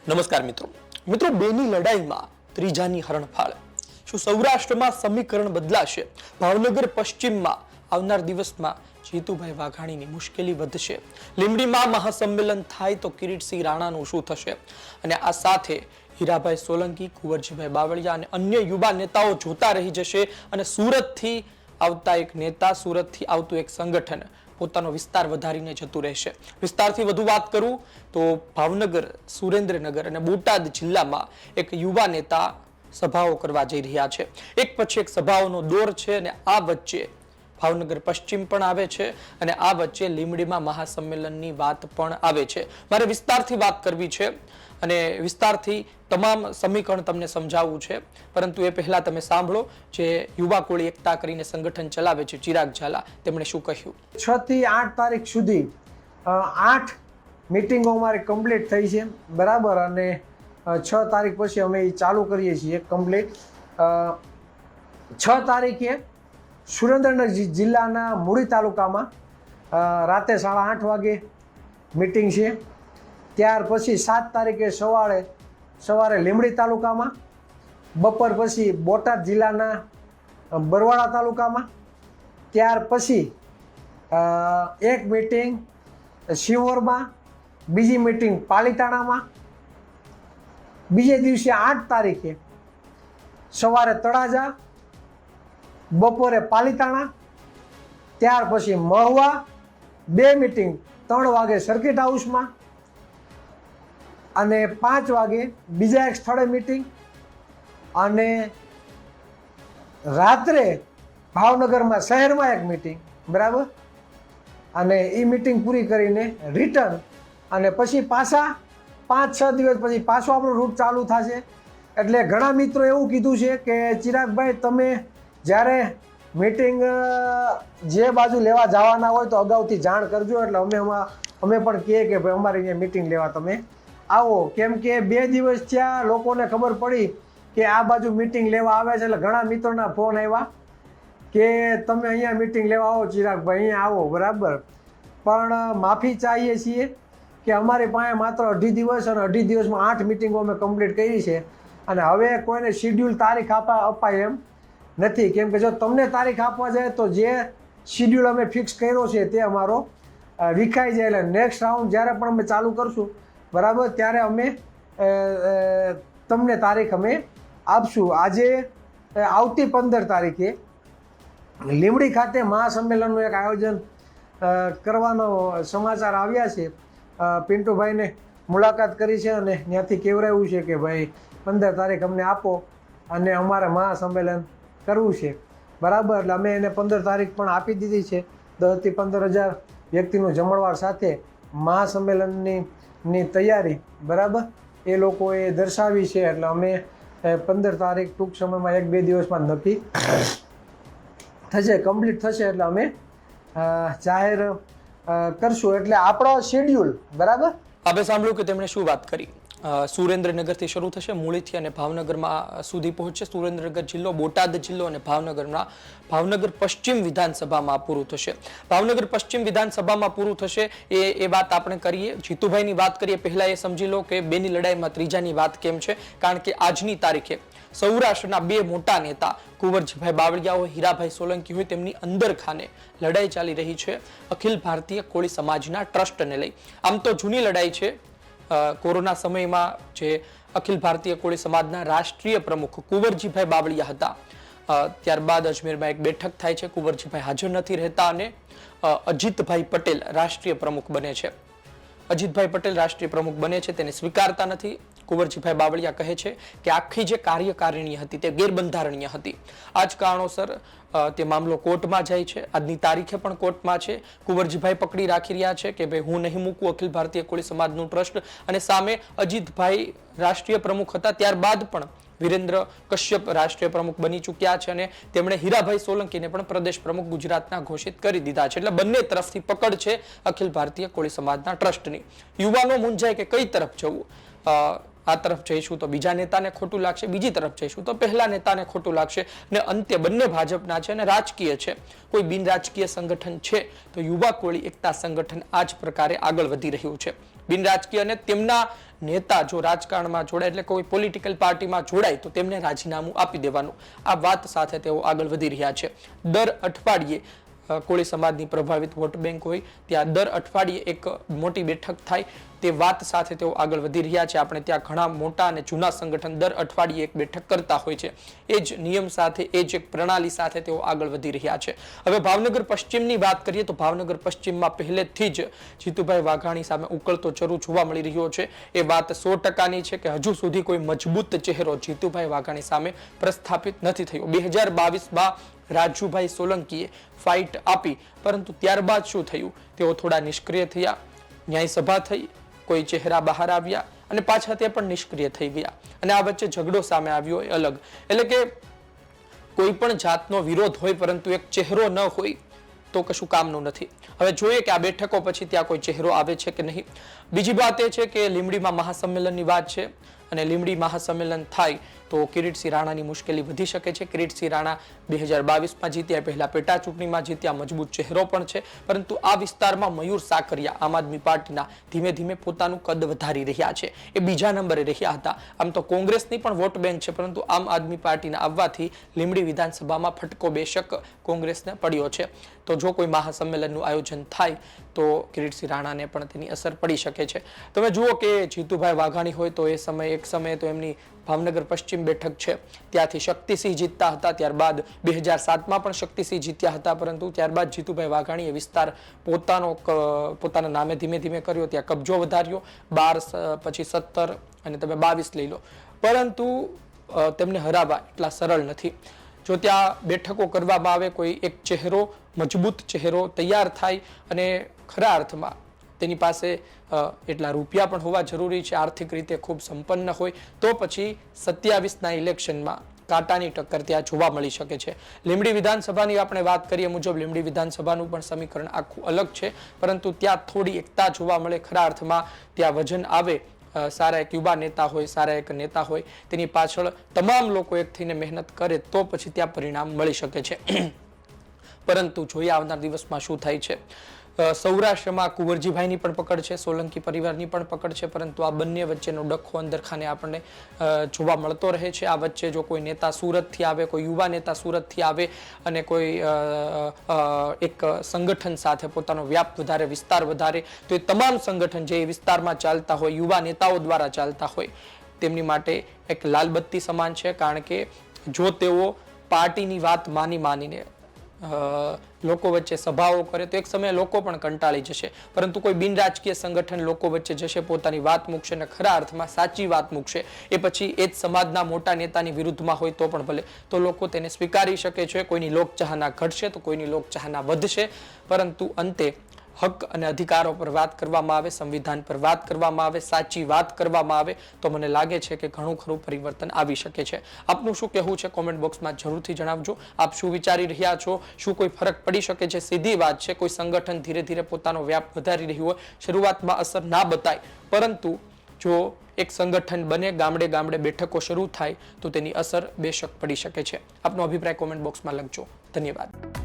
નમસ્કાર મિત્રો બેની લડાઈમાં ત્રીજાની હરણફાળ। શું સૌરાષ્ટ્રમાં સમીકરણ બદલાશે? ભાવનગર પશ્ચિમમાં આવનાર દિવસમાં જીતુભાઈ વાઘાણીની મુશ્કેલી વધશે? લીંબડીમાં મહાસંમેલન થાય તો કિરીટસિંહ રાણાનું શું થશે? અને આ સાથે હીરાભાઈ સોલંકી, કુંવરજીભાઈ બાવળિયા અને અન્ય યુવા નેતાઓ જોતા રહી જશે અને સુરતથી આવતા એક નેતા, સુરતથી આવતું એક સંગઠન પોતાનો વિસ્તાર વધારીને જતું રહેશે। વિસ્તારથી વધુ વાત કરું તો ભાવનગર, સુરેન્દ્રનગર અને બોટાદ જિલ્લામાં એક યુવા નેતા સભાઓ કરવા જઈ રહ્યા છે। એક પછી એક સભાઓનો દોર છે અને આ વચ્ચે ભાવનગર પશ્ચિમ પણ આવે છે અને આ વચ્ચે લીંબડીમાં મહાસંમેલનની વાત પણ આવે છે। મારે વિસ્તારથી વાત કરવી છે અને વિસ્તારથી તમામ સમીકરણ તમને સમજાવવું છે, પરંતુ એ પહેલા તમે સાંભળો જે યુવા કોળી એકતા કરીને સંગઠન ચલાવે છે ચિરાગ ઝાલા, તેમણે શું કહ્યું। 6 થી 8 તારીખ સુધી 8 મીટિંગો અમારી કમ્પ્લીટ થઈ છે, બરાબર। અને 6 તારીખ પછી અમે એ ચાલુ કરીએ છીએ કમ્પ્લીટ। 6 તારીખે સુરેન્દ્રનગર જિલ્લાના મૂળી તાલુકામાં રાતે 8:30 વાગે મીટિંગ છે। ત્યાર પછી 7 તારીખે સવારે લીંબડી તાલુકામાં, બપોર પછી બોટાદ જિલ્લાના બરવાડા તાલુકામાં, ત્યાર પછી એક મીટિંગ શિહોરમાં, બીજી મીટિંગ પાલીતાણામાં, બીજે દિવસે 8 તારીખે સવારે તળાજા, બપોરે પાલીતાણા, ત્યાર પછી મહુવા, 2 મીટિંગ 3 વાગે સર્કિટ હાઉસમાં અને 5 વાગે બીજા એક સ્થળે મીટિંગ, અને રાત્રે ભાવનગરમાં શહેરમાં એક મીટિંગ, બરાબર। અને એ મીટિંગ પૂરી કરીને રિટર્ન, અને પછી પાછા 5-6 દિવસ પછી પાછો આપણો રૂટ ચાલુ થશે। એટલે ઘણા મિત્રો એવું કીધું છે કે ચિરાગભાઈ, તમે જ્યારે મીટિંગ જે બાજુ લેવા જવાના હોય તો અગાઉથી જાણ કરજો, એટલે અમે પણ કહીએ કે ભાઈ અમારી અહીંયા મીટિંગ લેવા તમે આવો। કેમ કે 2 દિવસ થયા લોકોને ખબર પડી કે આ બાજુ મીટિંગ લેવા આવે છે, એટલે ઘણા મિત્રોના ફોન આવ્યા કે તમે અહીંયા મીટિંગ લેવા આવો ચિરાગભાઈ, અહીંયા આવો, બરાબર। પણ માફી ચાહીએ છીએ કે અમારી પાસે માત્ર 2.5 દિવસ અને 2.5 દિવસમાં 8 મીટિંગો અમે કમ્પ્લીટ કરી છે, અને હવે કોઈને શિડ્યુલ તારીખ અપાય એમ નથી। કેમ કે જો તમને તારીખ આપવા જાય તો જે શિડ્યુલ અમે ફિક્સ કર્યો છે તે અમારો વિખાઈ જાય, એટલે નેક્સ્ટ રાઉન્ડ જ્યારે પણ અમે ચાલુ કરશું, બરાબર, ત્યારે અમે તમને તારીખ અમે આપશું। આજે આવતી 15 તારીખે લીંબડી ખાતે મહાસંમેલનનું એક આયોજન કરવાનો સમાચાર આવ્યા છે। પિન્ટુભાઈને મુલાકાત કરી છે અને ત્યાંથી કહેવરાયું છે કે ભાઈ 15 તારીખ અમને આપો અને અમારે મહાસંમેલન કરવું છે, બરાબર। એટલે અમે એને 15 તારીખ પણ આપી દીધી છે। 10 થી 15,000 વ્યક્તિનું જમણવાર સાથે મહાસંમેલનની તૈયારી, બરાબર, એ લોકોએ દર્શાવી છે। એટલે અમે 15 તારીખ ટૂંક સમયમાં 1-2 દિવસમાં નક્કી થશે, કમ્પ્લીટ થશે, એટલે અમે જાહેર કરશું। એટલે આપણો શેડ્યુલ, બરાબર। આપણે સાંભળ્યું કે તેમણે શું વાત કરી। સુરેન્દ્રનગરથી શરૂ થશે, મૂળીથી અને ભાવનગરમાં સુધી પહોંચશે। સુરેન્દ્રનગર જિલ્લો, બોટાદ જિલ્લો અને ભાવનગર પશ્ચિમ વિધાનસભામાં પૂરું થશે। ભાવનગર પશ્ચિમ વિધાનસભામાં પૂરું થશે એ વાત આપણે કરીએ। જીતુભાઈની વાત કરીએ પહેલા એ સમજી લો કે બેની લડાઈમાં ત્રીજાની વાત કેમ છે, કારણ કે આજની તારીખે સૌરાષ્ટ્રના 2 મોટા નેતા કુંવરજીભાઈ બાવળિયા હોય, હીરાભાઈ સોલંકી હોય, તેમની અંદરખાને લડાઈ ચાલી રહી છે અખિલ ભારતીય કોળી સમાજના ટ્રસ્ટને લઈ। આમ તો જૂની લડાઈ છે। કોરોના સમયમાં જે અખિલ ભારતીય કોળી સમાજના રાષ્ટ્રીય પ્રમુખ કુંવરજીભાઈ બાવળિયા હતા, ત્યારબાદ અજમેરમાં એક બેઠક થાય છે, કુંવરજીભાઈ હાજર નથી રહેતા અને અજીતભાઈ પટેલ રાષ્ટ્રીય પ્રમુખ બને છે। અજીતભાઈ પટેલ રાષ્ટ્રીય પ્રમુખ બને છે, તેને સ્વીકારતા નથી। કુંવરજીભાઈ બાવળિયા કહે છે કે આખી જે કાર્યકારિણી હતી તે ગેરબંધારણીય હતી। આ જ કારણોસર તે મામલો કોર્ટમાં જાય છે। આજની તારીખે પણ કોર્ટમાં છે। કુંવરજીભાઈ પકડી રાખી રહ્યા છે કે ભાઈ હું નહીં મૂકું અખિલ ભારતીય કોળી સમાજનું ટ્રસ્ટ, અને સામે અજીતભાઈ રાષ્ટ્રીય પ્રમુખ હતા, ત્યારબાદ પણ વિરેન્દ્ર કશ્યપ રાષ્ટ્રીય પ્રમુખ બની ચૂક્યા છે અને તેમણે હીરાભાઈ સોલંકીને પણ પ્રદેશ પ્રમુખ ગુજરાતના ઘોષિત કરી દીધા છે। એટલે બંને તરફથી પકડ છે અખિલ ભારતીય કોળી સમાજના ટ્રસ્ટની। યુવાનો મૂંઝાય કે કઈ તરફ જવું। આ તરફ જઈશું તો બીજા નેતાને ખોટું લાગશે, બીજી તરફ જઈશું તો પહેલા નેતાને ખોટું લાગશે, અને અંતે બંને ભાજપના છે અને રાજકીય છે। કોઈ બિન રાજકીય સંગઠન છે તો યુવા કોળી એકતા સંગઠન આ જ પ્રકારે આગળ વધી રહ્યું છે। બિનરાજકીય અને તેમના નેતા જો રાજકારણમાં જોડાય એટલે કોઈ પોલિટિકલ પાર્ટીમાં જોડાય તો તેમને રાજીનામું આપી દેવાનું, આ વાત સાથે તેઓ આગળ વધી રહ્યા છે. દર અઠવાડિયે કોળી સમાજની પ્રભાવિત વોટ બેંક હોય ત્યાં દર અઠવાડિયે એક મોટી બેઠક થાય તે વાત સાથે તેઓ આગળ વધી રહ્યા છે. આપણે ત્યાં ઘણા મોટા અને જૂના સંગઠન દર અઠવાડિયે એક બેઠક કરતા હોય છે. એ જ નિયમ સાથે, એ જ એક પ્રણાલી સાથે તેઓ આગળ વધી રહ્યા છે. હવે ભાવનગર પશ્ચિમની વાત કરીએ તો ભાવનગર પશ્ચિમમાં પહેલેથી જ જીતુભાઈ વાઘાણી સામે ઉકળતો ચરુ જોવા મળી રહ્યો છે. એ વાત 100%ની છે કે હજુ સુધી કોઈ મજબૂત ચહેરો જીતુભાઈ વાઘાણી સામે પ્રસ્થાપિત નથી થયો. 2022માં રાજુભાઈ સોલંકીએ ફાઇટ આપી, પરંતુ ત્યારબાદ શું થયું? તેઓ થોડા નિષ્ક્રિય થયા, ન્યાય સભા થઈ, કોઈ ચહેરા બહાર આવ્યા અને પાછા તે પણ નિષ્ક્રિય થઈ ગયા અને આ વચ્ચે ઝઘડો સામે આવ્યો એ અલગ. એટલે કે કોઈ પણ જાતનો વિરોધ હોય પરંતુ એક ચહેરો ન હોય તો કશું કામનું નથી. હવે જોઈએ કે આ બેઠકો પછી ત્યાં કોઈ ચહેરો આવે છે કે નહીં. બીજી વાત એ છે કે લીંબડીમાં મહાસંમેલનની વાત છે અને લીંબડી મહાસંમેલન થાય તો કિરીટસિંહ રાણાની મુશ્કેલી વધી શકે છે. કિરીટસિંહ રાણા 2022માં જીત્યા, પહેલા પેટા ચૂંટણીમાં જીત્યા, મજબૂત ચહેરો પણ છે, પરંતુ આ વિસ્તારમાં મયુર સાકરિયા આમ આદમી પાર્ટીના ધીમે ધીમે પોતાનું કદ વધારી રહ્યા છે. એ બીજા નંબરે રહ્યા હતા. આમ તો કોંગ્રેસની પણ વોટ બેંક છે, પરંતુ આમ આદમી પાર્ટીના આવવાથી લીંબડી વિધાનસભામાં ફટકો બેશક કોંગ્રેસને પડ્યો છે. તો જો કોઈ મહાસંમેલનનું આયોજન થાય તો કિરીટસિંહ રાણાને પણ તેની અસર પડી શકે છે. તમે જુઓ કે જીતુભાઈ વાઘાણી હોય તો એક સમયે તો એમની ભાવનગર પશ્ચિમ બેઠક છે ત્યાંથી શક્તિસિંહ જીતતા હતા, ત્યારબાદ 2007માં પણ શક્તિસિંહ જીત્યા હતા, પરંતુ ત્યારબાદ જીતુભાઈ વાઘાણીએ વિસ્તાર પોતાના નામે ધીમે ધીમે કર્યો, ત્યાં કબજો વધાર્યો, 12 પછી 17 અને તમે 22 લઈ લો, પરંતુ તેમને હરાવવા એટલા સરળ નથી. જો ત્યાં બેઠકો કરવામાં આવે, કોઈ એક ચહેરો, મજબૂત ચહેરો તૈયાર થાય અને ખરા અર્થમાં તેની પાસે એટલા રૂપિયા પણ હોવા જરૂરી છે, આર્થિક રીતે ખૂબ સંપન્ન હોય, તો પછી 27ના ઇલેક્શનમાં કાંટાની ટક્કર ત્યાં જોવા મળી શકે છે. લીંબડી વિધાનસભાની આપણે વાત કરીએ મુજબ લીંબડી વિધાનસભાનું પણ સમીકરણ આખું અલગ છે, પરંતુ ત્યાં થોડી એકતા જોવા મળે. ખરા અર્થમાં ત્યાં વજન આવે, સારા એક યુવા નેતા હોય, સારા એક નેતા હોય, તેની પાછળ તમામ લોકો એક થઈને મહેનત કરે તો પછી ત્યાં પરિણામ મળી શકે છે. પરંતુ જોઈએ આવનાર દિવસમાં શું થાય છે. સૌરાષ્ટ્રમાં કુંવરજીભાઈની પણ પકડ છે, સોલંકી પરિવારની પણ પકડ છે, પરંતુ આ બંને વચ્ચેનો ડખો અંદરખાને આપણને જોવા મળતો રહે છે. આ વચ્ચે જો કોઈ નેતા સુરતથી આવે, કોઈ યુવા નેતા સુરતથી આવે અને કોઈ એક સંગઠન સાથે પોતાનો વ્યાપ વધારે, વિસ્તાર વધારે, તો એ તમામ સંગઠન જે વિસ્તારમાં ચાલતા હોય, યુવા નેતાઓ દ્વારા ચાલતા હોય, તેમની માટે એક લાલબત્તી સમાન છે. કારણ કે જો તેઓ પાર્ટીની વાત માનીને લોકો વચ્ચે સભાઓ કરે તો એક સમયે લોકો પણ કંટાળી જશે, પરંતુ કોઈ બિનરાજકીય સંગઠન લોકો વચ્ચે જશે, પોતાની વાત મૂકશે અને ખરા અર્થમાં સાચી વાત મૂકશે, એ પછી એ જ સમાજના મોટા નેતાની વિરુદ્ધમાં હોય તો પણ ભલે, તો લોકો તેને સ્વીકારી શકે છે. કોઈની લોકચાહના ઘટશે તો કોઈની લોકચાહના વધશે, પરંતુ અંતે હક અને અધિકારો પર વાત કરવામાં આવે, સંવિધાન પર વાત કરવામાં આવે, સાચી વાત કરવામાં આવે તો મને લાગે છે કે ઘણું ખરું પરિવર્તન આવી શકે છે. આપનું શું કહેવું છે કોમેન્ટ બોક્સમાં જરૂરથી જણાવજો. આપ શું વિચારી રહ્યા છો? શું કોઈ ફરક પડી શકે છે? સીધી વાત છે, કોઈ સંગઠન ધીરે ધીરે પોતાનો વ્યાપ વધારી રહ્યું હોય, શરૂઆતમાં અસર ના બતાય, પરંતુ જો એક સંગઠન બને, ગામડે ગામડે બેઠકો શરૂ થાય તો તેની અસર બેશક પડી શકે છે. આપનો અભિપ્રાય કોમેન્ટ બોક્સમાં લખજો. ધન્યવાદ.